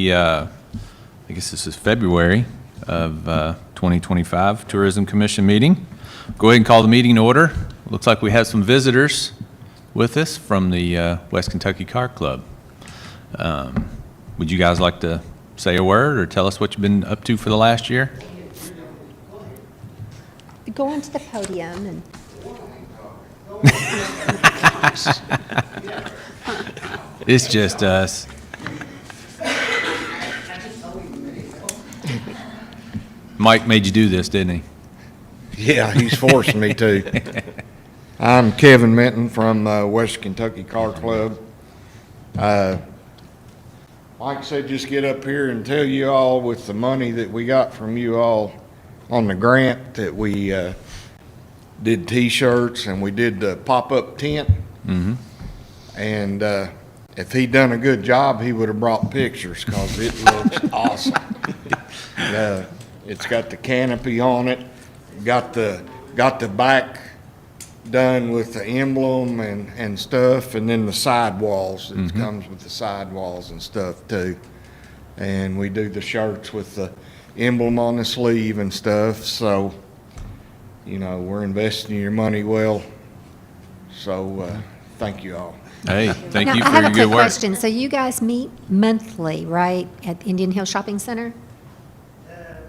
the, I guess this is February of 2025 Tourism Commission meeting. Go ahead and call the meeting to order. Looks like we have some visitors with us from the West Kentucky Car Club. Would you guys like to say a word or tell us what you've been up to for the last year? Go onto the podium and. It's just us. Mike made you do this, didn't he? Yeah, he's forcing me to. I'm Kevin Minton from West Kentucky Car Club. Mike said just get up here and tell you all with the money that we got from you all on the grant that we did T-shirts and we did the pop-up tent. Mm-hmm. And if he'd done a good job, he would have brought pictures because it looks awesome. It's got the canopy on it, got the back done with the emblem and stuff, and then the sidewalls. It comes with the sidewalls and stuff too. And we do the shirts with the emblem on the sleeve and stuff. So, you know, we're investing your money well. So, thank you all. Hey, thank Now, you I for have your a good quick work. question. So you guys meet monthly, right, at Indian Hill Shopping Center?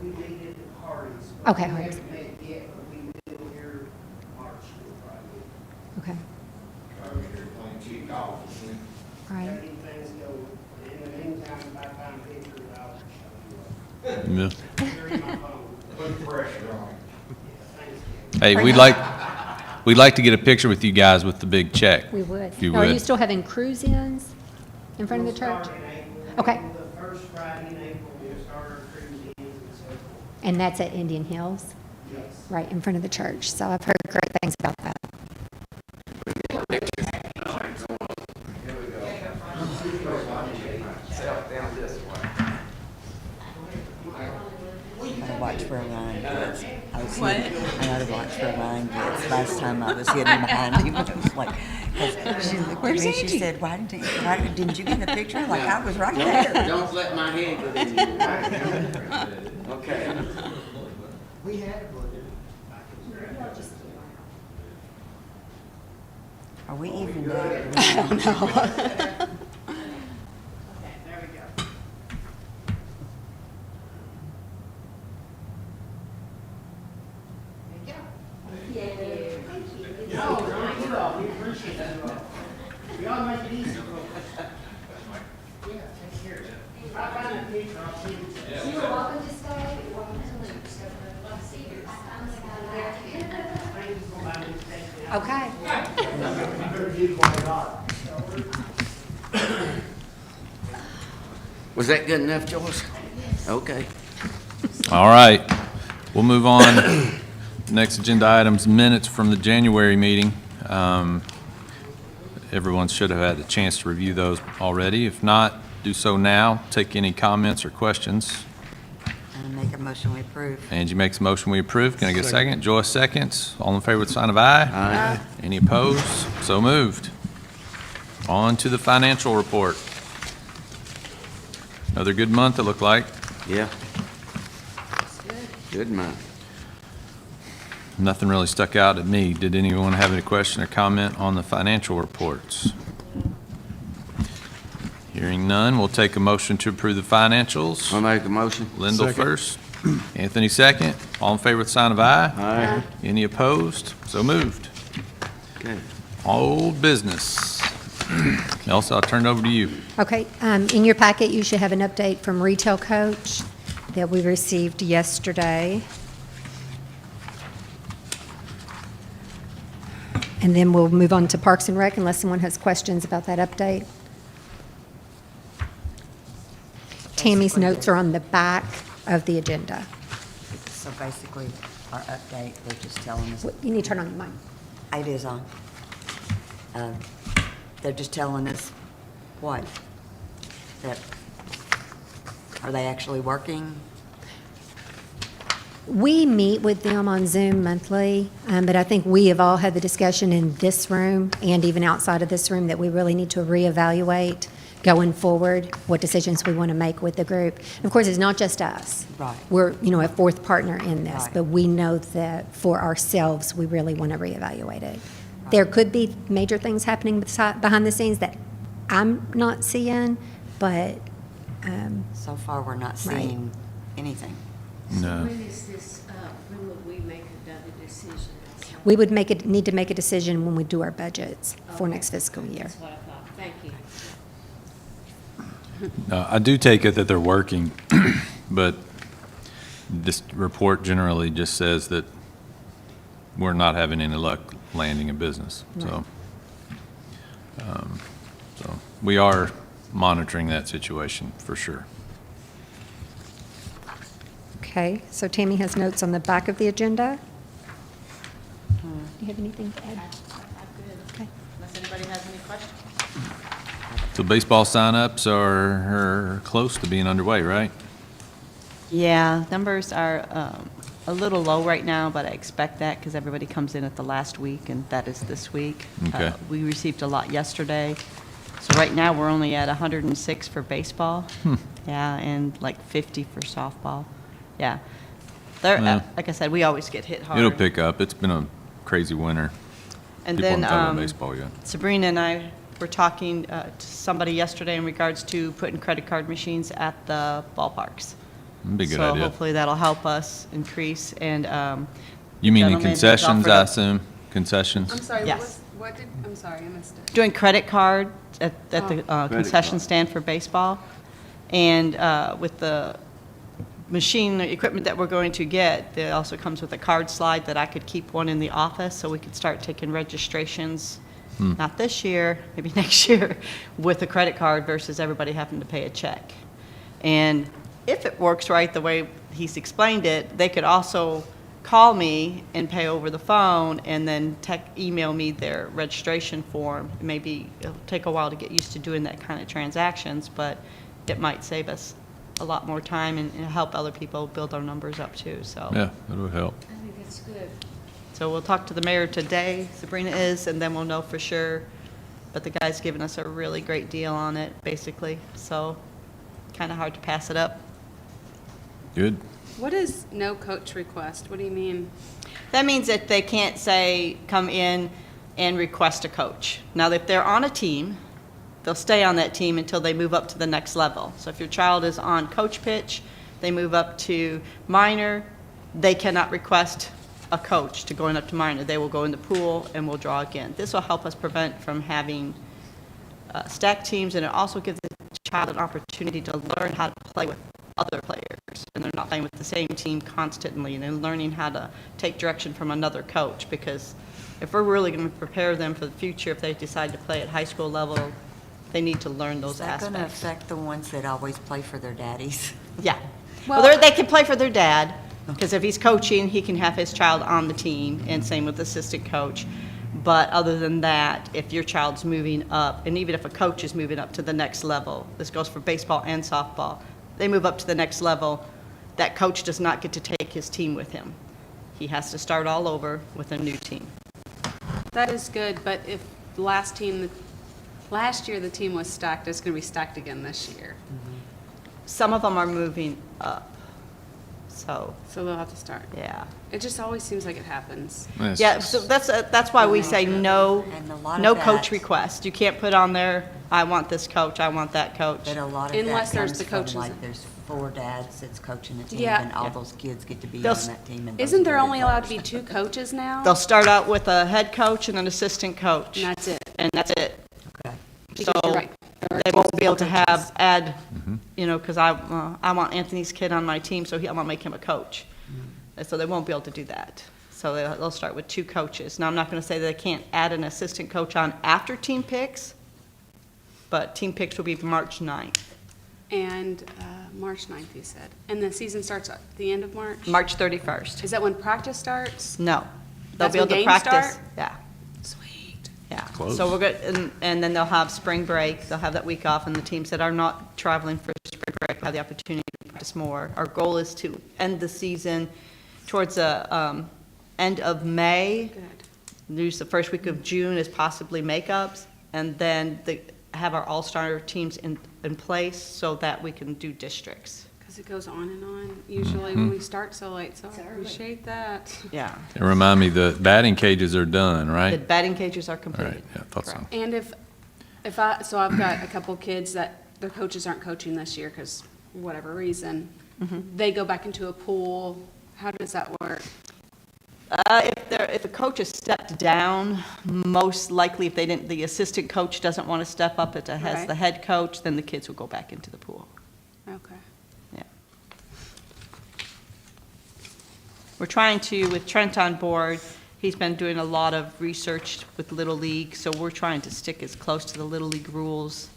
We meet at the Hardee's. Okay, We Hardee's. haven't met yet, but we will here March, we'll probably. Okay, all How right. things go. In the meantime, if I find pictures, I'll show you. Yeah. They're in my phone. Put pressure on it. Yeah, thanks, Kevin. Hey, we'd like to get a picture with you guys with the big check. We would. If you Now, Are you would. still having cruise-ins in front of the We'll church? start in April. Okay. The first Friday in April, we'll start our cruise-ins and so forth. And that's at Indian Hills, Yes. right in front of the church. So I've heard great things about that. I watch where Ryan gets. I know to watch where Ryan gets. Last time I was hidden behind him, it was like, 'cause she looked at me, she said, why didn't you get the picture? Like, I was right there. Don't let my head go in you. Okay. We had a budget. Are we even now? There we go. We appreciate you all. We all make it easy. Yeah, take care. If I find a picture, I'll send it to you. You're welcome to stay. Okay. Was that good enough, Joyce? Okay. All right, we'll move on. Next agenda items, minutes from the January meeting. Everyone should have had a chance to review those already. If not, do so now. Take any comments or questions. I make a motion we approve. Angie makes a motion, we approve. Can I get a second? Joyce seconds. All in favor with the sign of aye. Aye. Any opposed? So moved. On to the financial report. Another good month, it looked like. Yeah. Good month. Nothing really stuck out at me. Did anyone have any question or comment on the financial reports? Hearing none, we'll take a motion to approve the financials. I'll make a motion. Lindell first. Anthony second. All in favor with the sign of aye. Aye. Any opposed? So moved. Okay. Old business. Elsa, I'll turn it over to you. Okay, in your packet, you should have an update from Retail Coach that we received yesterday. And then we'll move on to Parks and Rec unless someone has questions about that update. Tammy's notes are on the back of the agenda. So basically, our update, they're just telling us, You need to turn on your mic. it is on. They're just telling us what? That, are they actually working? We meet with them on Zoom monthly, but I think we have all had the discussion in this room and even outside of this room that we really need to reevaluate going forward, what decisions we want to make with the group. Of course, it's not just us. Right. We're, a fourth partner in this, Right. but we know that for ourselves, we really want to reevaluate it. There could be major things happening behind the scenes that I'm not seeing, but, So far, we're not Right. seeing anything. No. When is this, when will we make another decision? we would need to make a decision when we do our budgets for next fiscal year. That's what I thought. Thank you. I do take it that they're working, but this report generally just says that we're not having any luck landing a business, so. So we are monitoring that situation for sure. Okay, so Tammy has notes on the back of the agenda. Do you have anything to add? Okay. Unless anybody has any questions? So baseball signups are close to being underway, right? Yeah, numbers are a little low right now, but I expect that because everybody comes in at the last week, and that is this week. Okay. We received a lot yesterday. So right now, we're only at 106 for baseball. Yeah, and like 50 for softball. Yeah. They're, Yeah. like I said, we always get hit hard. It'll pick up. It's been a crazy winter. And People then haven't talked about baseball yet. Sabrina and I were talking to somebody yesterday in regards to putting credit card machines at the ballparks. That'd be a good So idea. hopefully that'll help us increase, and You mean in gentleman has concessions, offered I up- assume? Concessions? I'm sorry, Yes. I'm sorry, I missed it. doing credit card at the concession stand for baseball. And with the machine, the equipment that we're going to get, it also comes with a card slide that I could keep one in the office, so we could start taking registrations, not this year, maybe next year, with a credit card versus everybody having to pay a check. And if it works right the way he's explained it, they could also call me and pay over the phone and then email me their registration form. Maybe it'll take a while to get used to doing that kind of transactions, but it might save us a lot more time and help other people build our numbers up too, so. Yeah, that would help. I think it's good. So we'll talk to the mayor today, Sabrina is, and then we'll know for sure. But the guy's given us a really great deal on it, basically, so kind of hard to pass it up. Good. What is no coach request? What do you mean? That means that they can't say, come in and request a coach. Now, if they're on a team, they'll stay on that team until they move up to the next level. So if your child is on coach pitch, they move up to minor, they cannot request a coach to going up to minor. They will go in the pool and we'll draw again. This will help us prevent from having stacked teams, and it also gives the child an opportunity to learn how to play with other players, and they're not playing with the same team constantly, and they're learning how to take direction from another coach, because if we're really going to prepare them for the future, if they decide to play at high school level, they need to learn those Is that going to aspects. affect the ones that always play for their daddies? Yeah. Well- Well, they can play for their dad, because if he's coaching, he can have his child on the team, and same with the assistant coach. But other than that, if your child's moving up, and even if a coach is moving up to the next level, this goes for baseball and softball, they move up to the next level, that coach does not get to take his team with him. He has to start all over with a new team. That is good, but if the last year the team was stacked, it's going to be stacked again this year. Some of them are moving up, so, So they'll have to start. yeah. It just always seems like it happens. Yes. Yeah, so that's why we say no, And a lot of no coach that- request. You can't put on there, I want this coach, I want that coach. But a lot of that Unless there's comes the from, coaches. like, there's 4 dads that's coaching a team, Yeah. and all Yeah. those kids get to be They'll on s- that team. and those Isn't are there good only allowed to be players. 2 coaches now? They'll start out with a head coach and an assistant coach. And that's it. And that's it. Okay. So Because you're right. they won't be able to Coaches. add, because I want Anthony's kid on my team, so I want to make him a coach. And so they won't be able to do that. So they'll start with 2 coaches. Now, I'm not going to say that they can't add an assistant coach on after team picks, but team picks will be March 9th. And March 9th, you said. And the season starts at the end of March? March 31st. Is that when practice starts? No. They'll That's be able when to games practice. start? Yeah. Sweet. Yeah, Close. so we're good, and then they'll have spring break, they'll have that week off, and the teams that are not traveling for spring break will have the opportunity to practice more. Our goal is to end the season towards the end of May, Good. use the first week of June as possibly makeups, and then have our all-star teams in place so that we can do districts. Because it goes on and on, usually when we start so late, so I appreciate that. Yeah. And remind me, the batting cages are done, The right? batting cages are All right, completed. yeah, I thought so. Correct. And so I've got a couple kids that their coaches aren't coaching this year because whatever reason, they go back into a pool. How does that work? If a coach has stepped down, most likely if the assistant coach doesn't want to step up as Right. the head coach, then the kids will go back into the pool. Okay. Yeah. We're trying to, with Trent on board, he's been doing a lot of research with Little League, so we're trying to stick as close to the Little League rules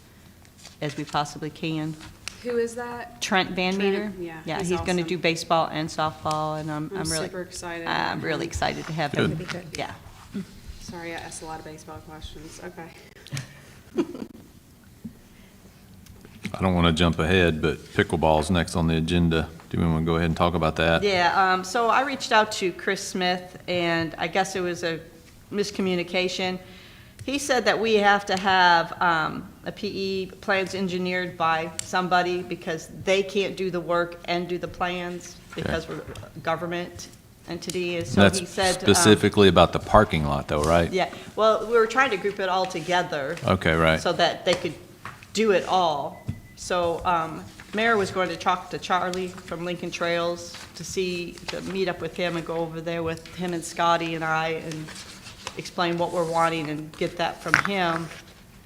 as we possibly can. Who is that? Trent Van Meter? Trent, yeah, Yeah, he's he's going to awesome. do baseball and softball, and I'm I'm really. super excited I'm about really him. excited to have Good. him. That'd be good. Yeah. Sorry, I asked a lot of baseball questions. Okay. I don't want to jump ahead, but pickleball's next on the agenda. Do we want to go ahead and talk about that? Yeah, so I reached out to Chris Smith, and I guess it was a miscommunication. He said that we have to have a PE plans engineered by somebody because they can't do the work and do the plans because we're a government entity. And so he That's said, specifically about the parking lot, though, right? yeah, well, we were trying to group it all together. Okay, right. So that they could do it all. So Mayor was going to talk to Charlie from Lincoln Trails to meet up with him and go over there with him and Scotty and I and explain what we're wanting and get that from him.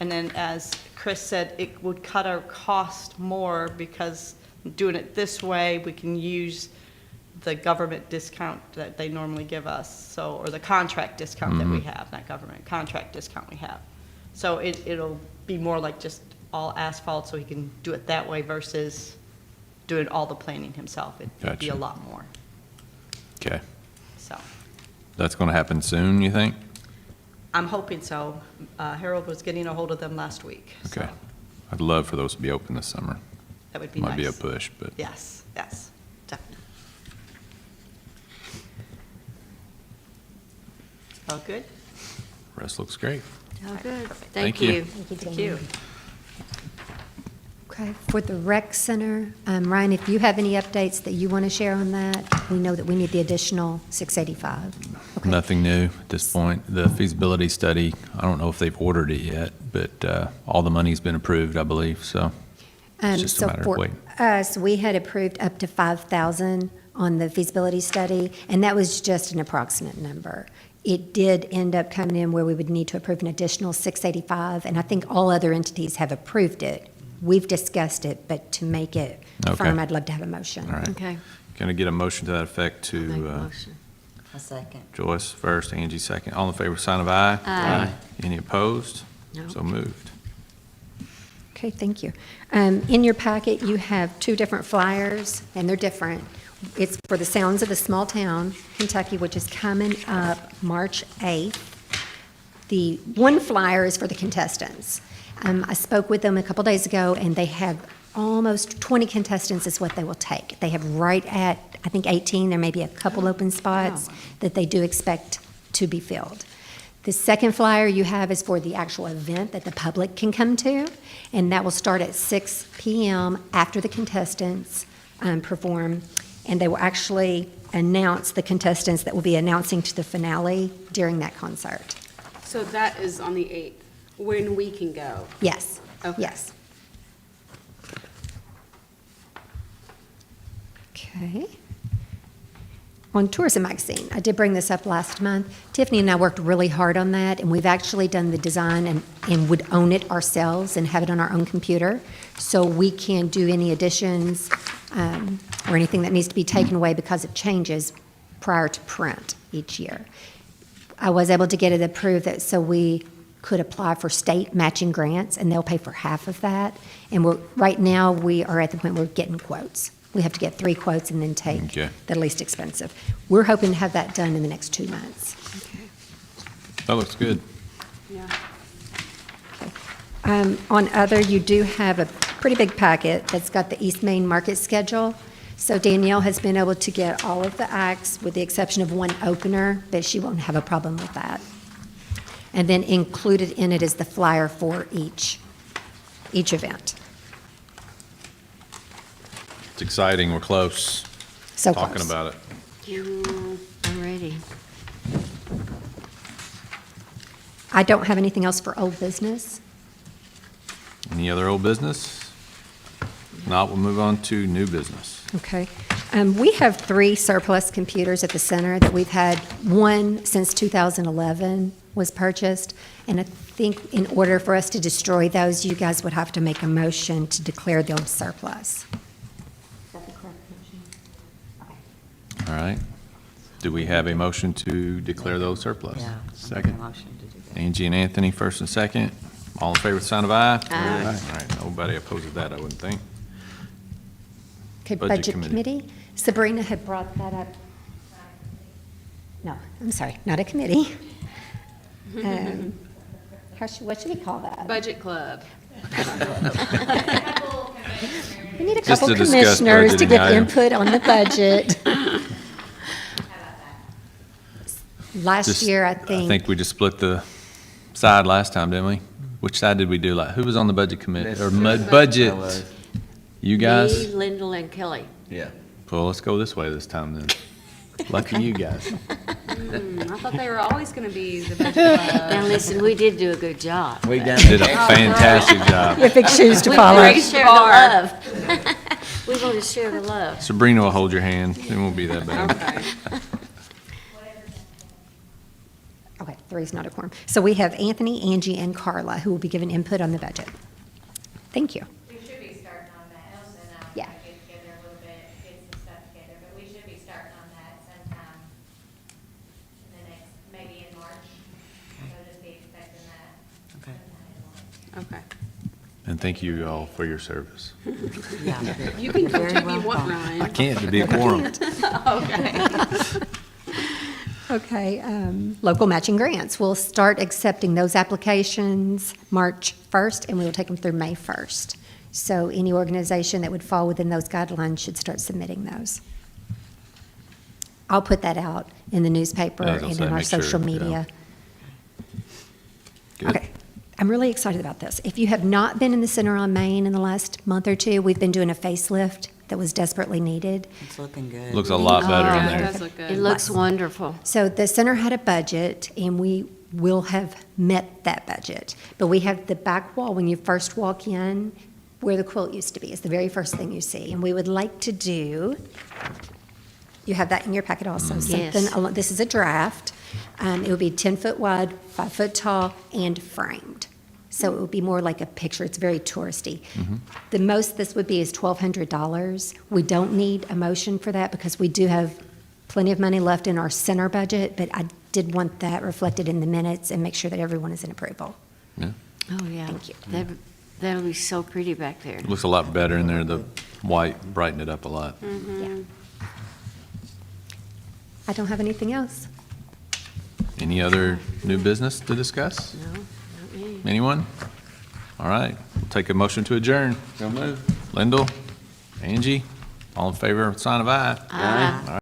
And then, as Chris said, it would cut our cost more because doing it this way, we can use the government discount that they normally give us, so, or the contract discount that we have, not government, contract discount we have. So it'll be more like just all asphalt, so he can do it that way versus doing all the planning himself. It'd be a Gotcha. lot more, Okay. so. That's going to happen soon, you think? I'm hoping so. Harold was getting a hold of them last week. so Okay. I'd love for those to be open this summer. That would be nice. Might be a push, but Yes, definitely. All good? rest looks great. Oh, good. Thank you. Thank you. Okay, for the rec center, Ryan, if you have any updates that you want to share on that, we know that we need the additional 685. Okay. Nothing new at this point. The feasibility study, I don't know if they've ordered it yet, but all the money's been approved, I believe, so it's just a So matter of for waiting. us, we had approved up to 5,000 on the feasibility study, and that was just an approximate number. It did end up coming in where we would need to approve an additional 685, and I think all other entities have approved it. We've discussed it, but to make it Okay. firm, I'd love to have a motion. All right. Okay. Can I get a motion to that effect Make a to motion. A second. Joyce first, Angie second. All in favor, sign of aye. Aye. Any opposed? No. So moved. Okay, thank you. In your packet, you have two different flyers, and they're different. It's for the Sounds of a Small Town, Kentucky, which is coming up March 8th. The one flyer is for the contestants. I spoke with them a couple days ago, and they have almost 20 contestants is what they will take. They have right at, I think, 18. There may be a couple open spots that they do expect to be filled. The second flyer you have is for the actual event that the public can come to, and that will start at 6 p.m. after the contestants perform, and they will actually announce the contestants that will be announcing to the finale during that concert. So that is on the 8th, when we can go. Yes, Okay. yes. Okay. On Tourism Magazine, I did bring this up last month. Tiffany and I worked really hard on that, and we've actually done the design and would own it ourselves and have it on our own computer, so we can do any additions or anything that needs to be taken away because of changes prior to print each year. I was able to get it approved that so we could apply for state matching grants, and they'll pay for half of that. And right now, we are at the point where we're getting quotes. We have to get 3 quotes and then take Okay. the least expensive. We're hoping to have that done in the next 2 months. That looks good. Yeah. On other, you do have a pretty big packet that's got the East Main market schedule. So Danielle has been able to get all of the acts with the exception of one opener, but she won't have a problem with that. And then included in it is the flyer for each each event. It's exciting, we're close. So Talking close. about it. I'm ready. I don't have anything else for old business. Any other old business? If not, we'll move on to new business. Okay. We have 3 surplus computers at the center that we've had. One since 2011 was purchased, and I think in order for us to destroy those, you guys would have to make a motion to declare them surplus. All right. Do we have a motion to declare those surplus? Yeah. Second. Motion to do that. Angie and Anthony, first and second. All in favor, sign of aye. Aye. All right, nobody opposes that, I wouldn't think. Okay, Budget Budget Committee. Committee. Sabrina had brought that up. No, I'm sorry, not a committee. What should we call that? Budget club. We need a Just couple to discuss commissioners to budgeting give items. input on the budget. Last Just- year, I I think, think we just split the side last time, didn't we? Which side did we do? Who was on the budget committee, or budget? You Me, guys? Lyndall, and Kelly. Yeah. Well, let's go this way this time then. Lucky you guys. I thought they were always gonna be the budget Now, club. listen, we did do a good job. We done Did a fantastic job. your big shoes to We follow. want to share the love. We want to share the love. Sabrina will hold your hand, it won't be that bad. Okay. Okay, 3's not a quorum. So we have Anthony, Angie, and Carla, who will be giving input on the budget. Thank you. We should be starting on that, Elsa and I Yeah. want to get together a little bit, get some stuff together, but we should be starting on that sometime in the next, maybe in March. So just be expecting that Okay. sometime in March. Okay. And thank you all for your service. Yeah. You can come You're too if very you want, welcome. I Ryan. can't to be a quorum. Okay, local matching grants. We'll start accepting those applications March 1st, and we will take them through May 1st. So any organization that would fall within those guidelines should start submitting those. I'll put that out in the newspaper Yeah, I was and gonna in say, our make sure, social yeah. media. Good. Okay, I'm really excited about this. If you have not been in the Center on Main in the last month or two, we've been doing a facelift that was desperately needed. It's looking good. Looks a lot better in Yeah, it there. does look It good. looks wonderful. So the center had a budget, and we will have met that budget. But we have the back wall, when you first walk in, where the quilt used to be, is the very first thing you see. And we would like to do, you have that in your packet also, Yes. something, this is a draft. It would be 10-foot wide, 5-foot tall, and framed. So it would be more like a picture. It's very touristy. The most this would be is $1,200. We don't need a motion for that because we do have plenty of money left in our center budget, but I did want that reflected in the minutes and make sure that everyone is in approval. Oh, yeah. Thank you. That'll be so pretty back there. Looks a lot better in there, the white brightened it up a lot. Yeah. I don't have anything else. Any other new business to discuss? No, not me. Anyone? All right, we'll take a motion to adjourn. So move. Lyndall, Angie, all in favor, sign of aye. Aye.